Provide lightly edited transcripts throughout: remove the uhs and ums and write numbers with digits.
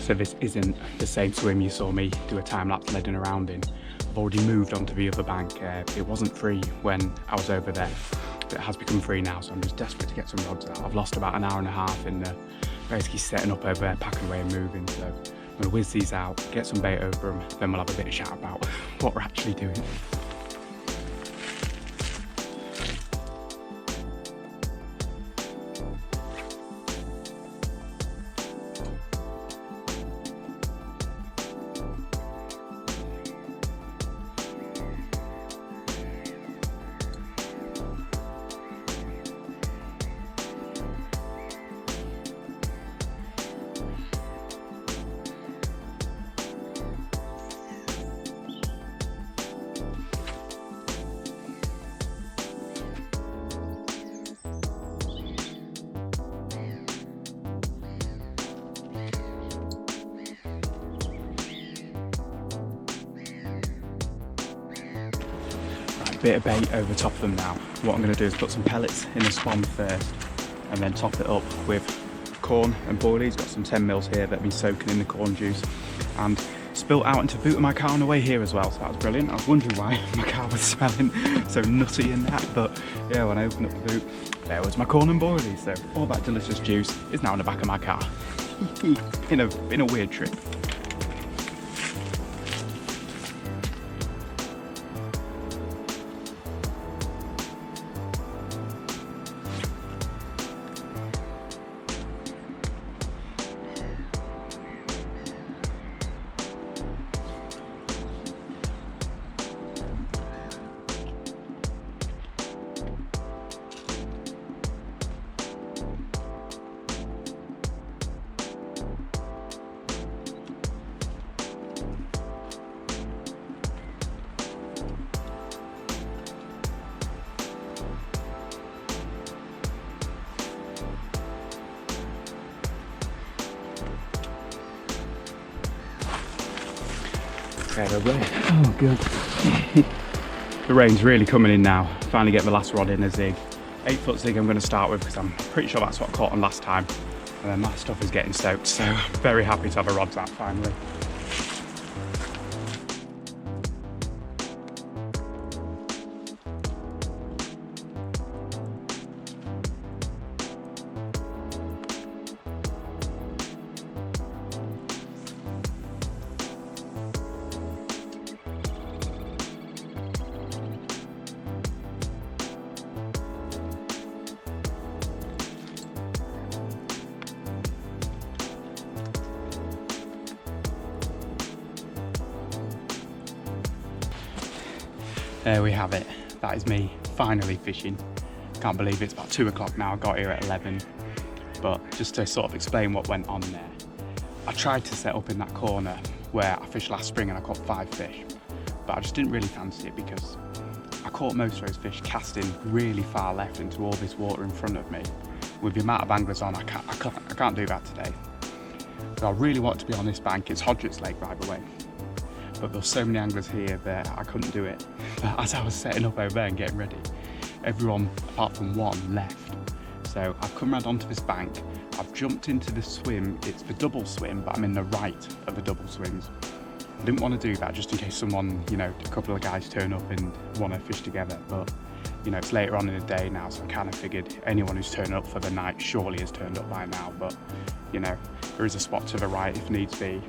So this isn't the same swim you saw me do a time-lapse leading around in. I've already moved onto the other bank. It wasn't free when I was over there, but it has become free now, so I'm just desperate to get some rods out. I've lost about an hour and a half in basically setting up over there, packing away and moving, so I'm going to whiz these out, get some bait over them, then we'll have a bit of chat about what we're actually doing. Bit of bait over top of them now. What I'm going to do is put some pellets in the spawn first and then top it up with corn and boilies. Got some 10 mils here that have been soaking in the corn juice and spilt out into the boot of my car on the way here as well, so that was brilliant. I was wondering why my car was smelling so nutty in that, but yeah, when I opened up the boot, there was my corn and boilies. So all that delicious juice is now in the back of my car. in a weird trip. Okay, the rain. Oh, good. The rain's really coming in now. Finally get the last rod in a zig. 8-foot zig I'm going to start with because I'm pretty sure that's what I caught on last time. And then that stuff is getting soaked, so I'm very happy to have the rods out finally. There we have it. That is me finally fishing. Can't believe it's about 2 o'clock now. I got here at 11. But just to sort of explain what went on there, I tried to set up in that corner where I fished last spring and I caught 5 fish, but I just didn't really fancy it because I caught most of those fish casting really far left into all this water in front of me. With the amount of anglers on, I can't do that today. So I really want to be on this bank. It's Hodgett's Lake, by the way. But there's so many anglers here that I couldn't do it. But as I was setting up over there and getting ready, everyone apart from one left. So I've come around onto this bank, I've jumped into the swim. It's the double swim, but I'm in the right of the double swims. I didn't want to do that just in case someone, you know, a couple of guys turn up and want to fish together. But, you know, it's later on in the day now, so I kind of figured anyone who's turned up for the night surely has turned up by now. But, you know, there is a spot to the right if needs be.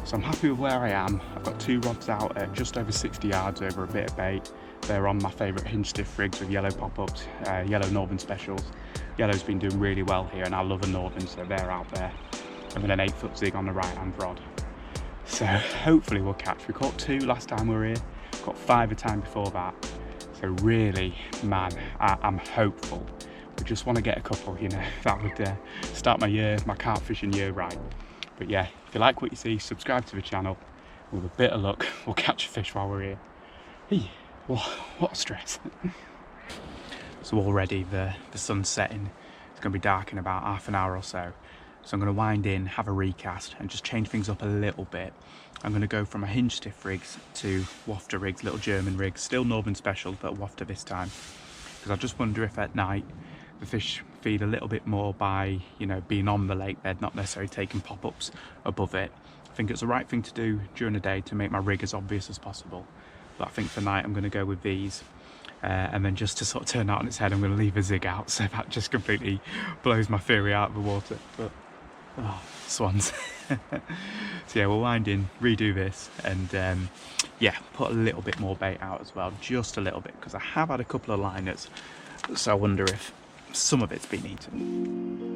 So I'm happy with where I am. I've got 2 rods out at just over 60 yards over a bit of bait. They're on my favourite hinge stiff rigs with yellow pop-ups, yellow Northern specials. Yellow's been doing really well here and I love a Northern, so they're out there. And then an 8-foot zig on the right hand rod. So hopefully we'll catch. We caught 2 last time we were here, caught 5 a time before that. So really, man, I'm hopeful. We just want to get a couple, you know, that would start my carp fishing year right. But yeah, if you like what you see, subscribe to the channel. With a bit of luck, we'll catch a fish while we're here. Hey, what a stress. So already the sun's setting. It's going to be dark in about half an hour or so. So I'm going to wind in, have a recast and just change things up a little bit. I'm going to go from a hinge stiff rigs to wafter rigs, little German rigs, still Northern Specials but wafter this time, because I just wonder if at night the fish feed a little bit more by, you know, being on the lake bed, not necessarily taking pop-ups above it. I think it's the right thing to do during the day to make my rig as obvious as possible, but I think for night I'm going to go with these. And then just to sort of turn that on its head, I'm going to leave a zig out, so that just completely blows my theory out of the water. But oh, swans. So yeah, we'll wind in, redo this, and yeah, put a little bit more bait out as well, just a little bit, because I have had a couple of liners, so I wonder if some of it's been eaten.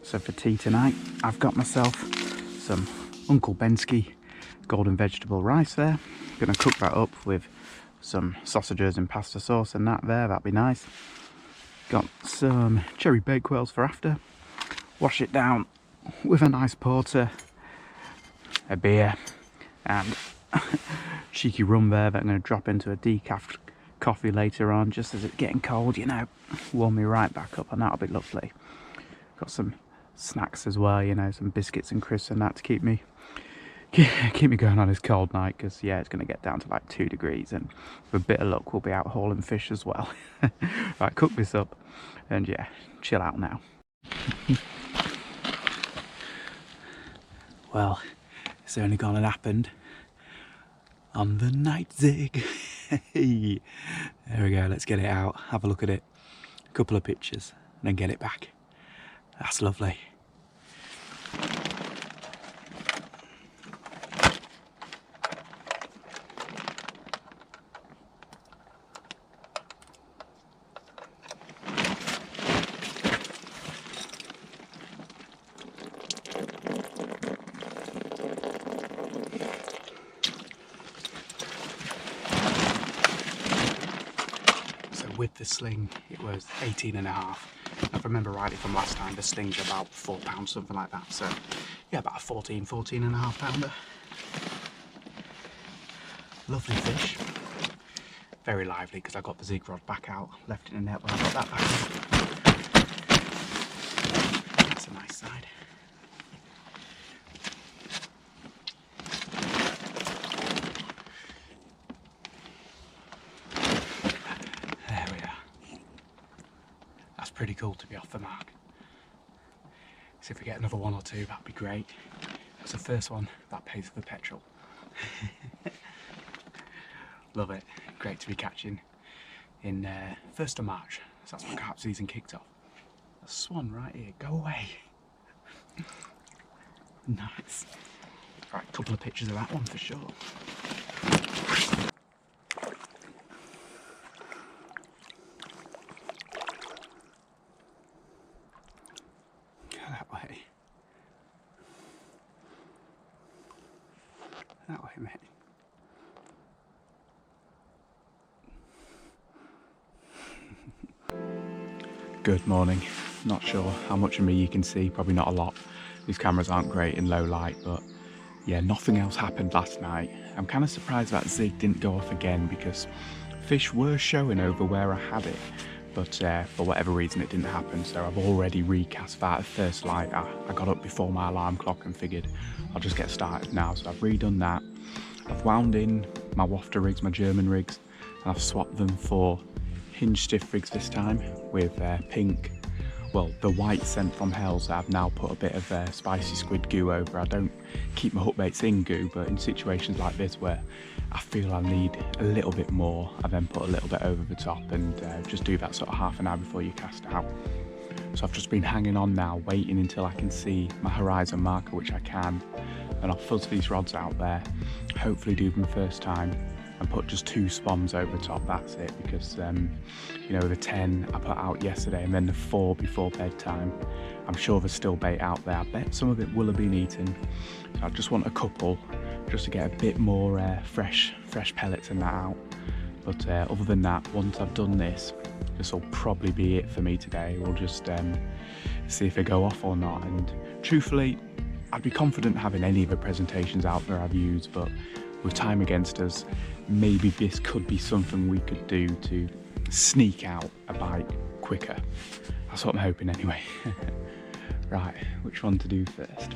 So for tea tonight, I've got myself some Uncle Bensky golden vegetable rice there. Gonna cook that up with some sausages and pasta sauce and that there, that'd be nice. Got some cherry bakewells for after. Wash it down with a nice porter, a beer, and cheeky rum there that I'm gonna drop into a decaf coffee later on, just as it's getting cold, you know, warm me right back up, and that'll be lovely. Got some snacks as well, you know, some biscuits and crisps and that to keep me going on this cold night, because yeah, it's going to get down to like 2 degrees, and with a bit of luck we'll be out hauling fish as well. Right, cook this up and yeah, chill out now. Well, it's only gone and happened on the night zig. There we go, let's get it out, have a look at it, a couple of pictures and then get it back. That's lovely. With the sling, it was 18.5. If I remember rightly from last time, the sling's about £4, something like that. So yeah, about a 14.5 pounder. Lovely fish. Very lively because I got the zig rod back out, left it in the net when I got that back in. That's a nice side. Pretty cool to be off the mark. So if we get another one or two, that'd be great. It's the first one that pays for the petrol. Love it. Great to be catching in 1st of March. So that's my carp season kicked off. A swan right here. Go away. Nice. Right, a couple of pictures of that one for sure. That way. That way, mate. Good morning. Not sure how much of me you can see, probably not a lot. These cameras aren't great in low light, but yeah, nothing else happened last night. I'm kind of surprised that zig didn't go off again because fish were showing over where I had it. But for whatever reason it didn't happen, so I've already recast that at first light. I got up before my alarm clock and figured I'll just get started now, so I've redone that. I've wound in my wafter rigs, my German rigs, and I've swapped them for hinge stiff rigs this time with pink, well, the white scent from hell, so I've now put a bit of spicy squid goo over. I don't keep my hook baits in goo, but in situations like this where I feel I need a little bit more, I then put a little bit over the top and just do that sort of half an hour before you cast out. So I've just been hanging on now, waiting until I can see my horizon marker, which I can, and I'll fuzz these rods out there, hopefully do them first time and put just 2 spoms over the top. That's it, because you know, the 10 I put out yesterday and then the 4 before bedtime, I'm sure there's still bait out there. I bet some of it will have been eaten, so I just want a couple just to get a bit more fresh pellets and that out. But other than that, once I've done this will probably be it for me today. We'll just see if they go off or not, and truthfully I'd be confident having any of the presentations out there I've used, but with time against us, maybe this could be something we could do to sneak out a bite quicker. That's what I'm hoping anyway. Right, which one to do first?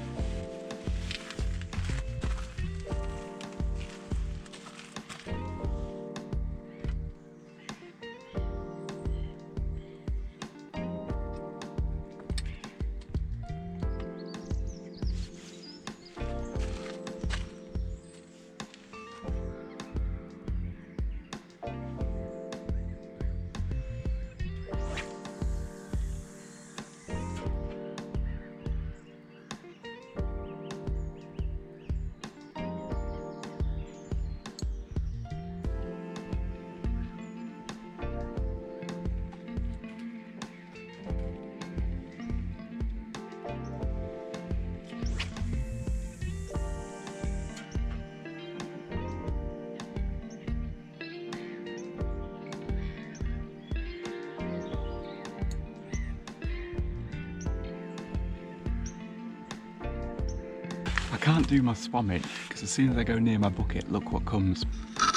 I can't do my swamming because as soon as I go near my bucket, look what comes. Look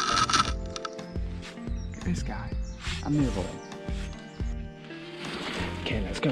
at this guy and the other one. Okay, let's go.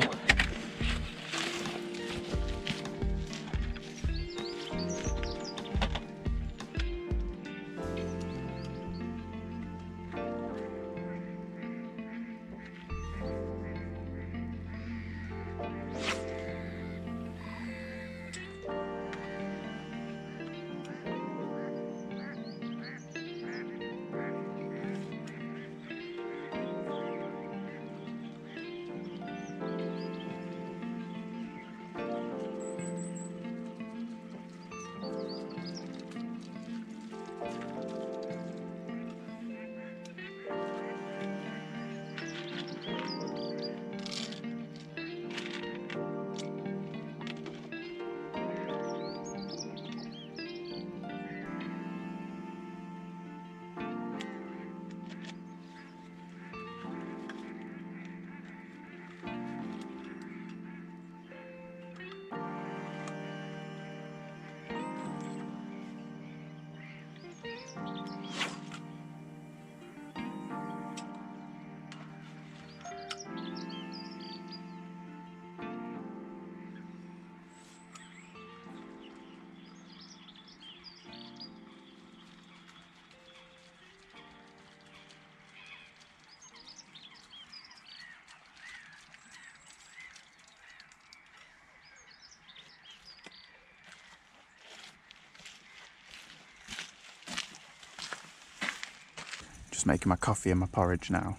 just making my coffee and my porridge now,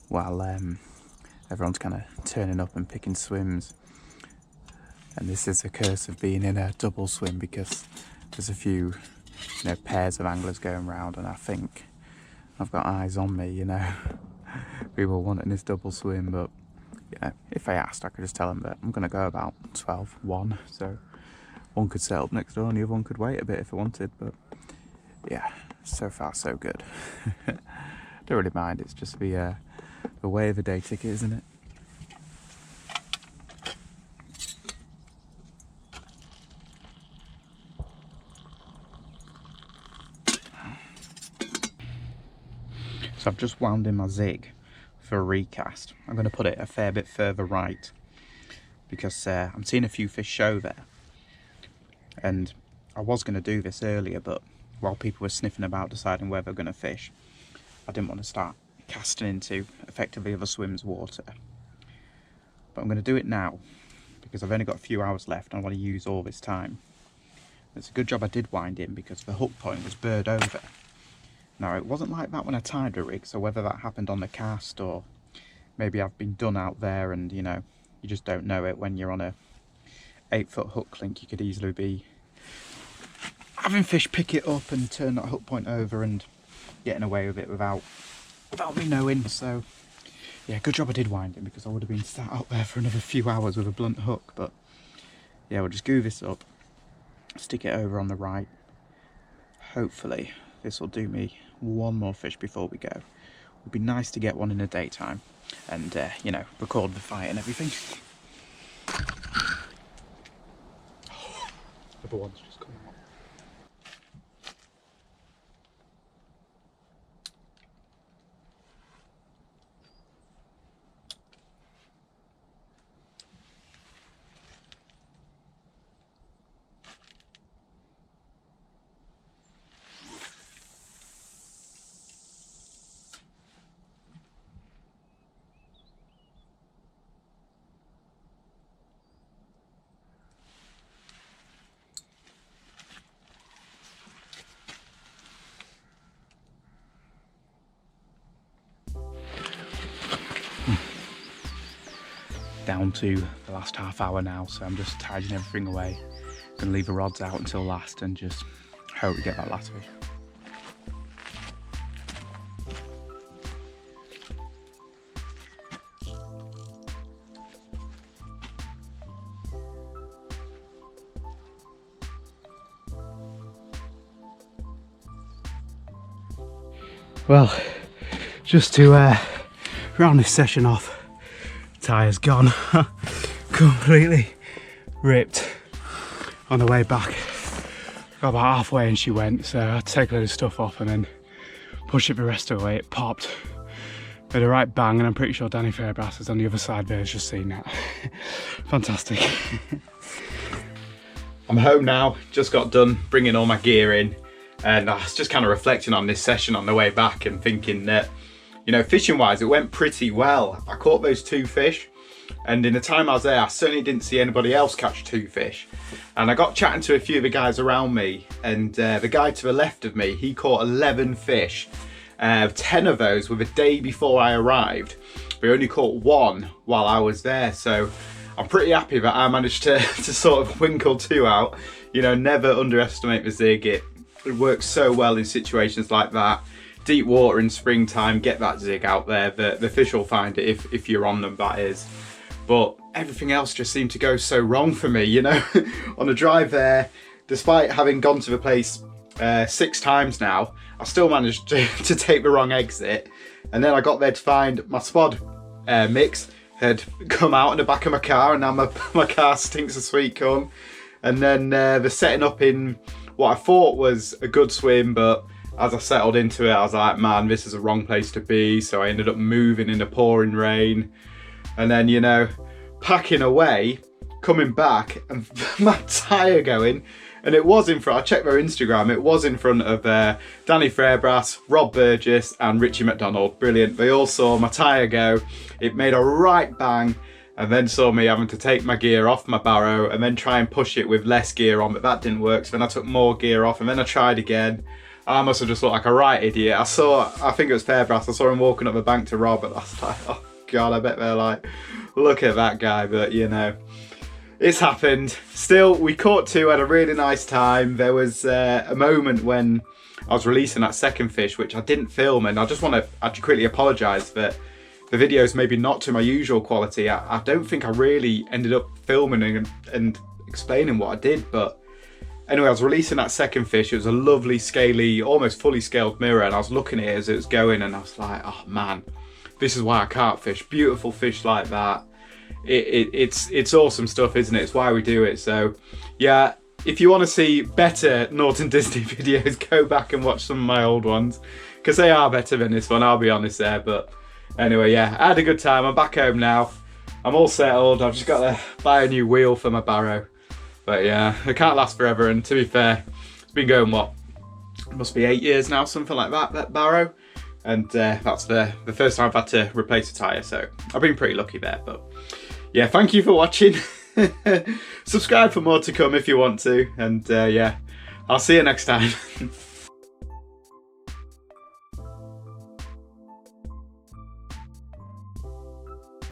while everyone's kind of turning up and picking swims. And this is a curse of being in a double swim, because there's a few, you know, pairs of anglers going round, and I think I've got eyes on me, you know. People wanting this double swim, but you know, if I asked, I could just tell them that I'm going to go about 12, 1, so one could set up next door and the other one could wait a bit if I wanted. But yeah, so far so good. Don't really mind, it's just the way of the day ticket, isn't it? So I've just wound in my zig for a recast. I'm going to put it a fair bit further right, because I'm seeing a few fish show there. And I was going to do this earlier, but while people were sniffing about deciding where they're going to fish, I didn't want to start casting into effectively other swims' water. But I'm going to do it now, because I've only got a few hours left and I want to use all this time. It's a good job I did wind in, because the hook point was bird over. Now, it wasn't like that when I tied the rig, so whether that happened on the cast or maybe I've been done out there and, you know, you just don't know it when you're on a 8-foot hook link. You could easily be having fish pick it up and turn that hook point over and getting away with it without me knowing. So yeah, good job I did wind in, because I would have been sat out there for another few hours with a blunt hook. But yeah, we'll just goo this up, stick it over on the right. Hopefully this will do me one more fish before we go. It would be nice to get one in the daytime and you know, record the fight and everything. Other one's just coming up. Down to the last half hour now, so I'm just tidying everything away. Gonna leave the rods out until last and just hope we get that last fish. Well, just to round this session off, tyre's gone. Completely ripped on the way back. Got about halfway and she went, so I had to take a load of stuff off and then push it the rest of the way. It popped, made a right bang, and I'm pretty sure Danny Fairbrass is on the other side there, has just seen that. Fantastic. I'm home now, just got done bringing all my gear in, and I was just kind of reflecting on this session on the way back and thinking that, you know, fishing wise, it went pretty well. I caught those 2 fish, and in the time I was there, I certainly didn't see anybody else catch 2 fish. And I got chatting to a few of the guys around me, and the guy to the left of me, he caught 11 fish. 10 of those were the day before I arrived. We only caught 1 while I was there, so I'm pretty happy that I managed to sort of winkle 2 out. You know, never underestimate the zig. It works so well in situations like that. Deep water in springtime, get that zig out there. The fish will find it if you're on them, that is. But everything else just seemed to go so wrong for me, you know. On the drive there, despite having gone to the place 6 times now, I still managed to take the wrong exit. And then I got there to find my spod mix had come out in the back of my car, and now my car stinks of sweet corn. And then the setting up in what I thought was a good swim, but as I settled into it, I was like, man, this is the wrong place to be. So I ended up moving in the pouring rain. And then, you know, packing away, coming back, and my tyre going. And it was in front, I checked their Instagram, it was in front of Danny Fairbrass, Rob Burgess, and Richie McDonald. Brilliant. They all saw my tyre go. It made a right bang, and then saw me having to take my gear off my barrow and then try and push it with less gear on, but that didn't work. So then I took more gear off, and then I tried again. I must have just looked like a right idiot. I think it was Fairbrass, I saw him walking up the bank to rob, and I was like, oh God, I bet they're like, look at that guy, but you know, it's happened. Still, we caught 2, had a really nice time. There was a moment when I was releasing that second fish, which I didn't film, and I just want to actually quickly apologise that the video's maybe not to my usual quality. I don't think I really ended up filming and explaining what I did, but anyway, I was releasing that second fish. It was a lovely, scaly, almost fully scaled mirror, and I was looking at it as it was going, and I was like, oh man, this is why I carp fish. Beautiful fish like that. It's awesome stuff, isn't it? It's why we do it. So yeah, if you want to see better Norton Disney videos, go back and watch some of my old ones, because they are better than this one, I'll be honest there. But anyway, yeah, I had a good time. I'm back home now. I'm all settled. I've just got to buy a new wheel for my barrow. But yeah, it can't last forever, and to be fair, it's been going, what, it must be 8 years now, something like that barrow. And that's the first time I've had to replace a tyre, so I've been pretty lucky there. But yeah, thank you for watching. Subscribe for more to come if you want to, and yeah, I'll see you next time.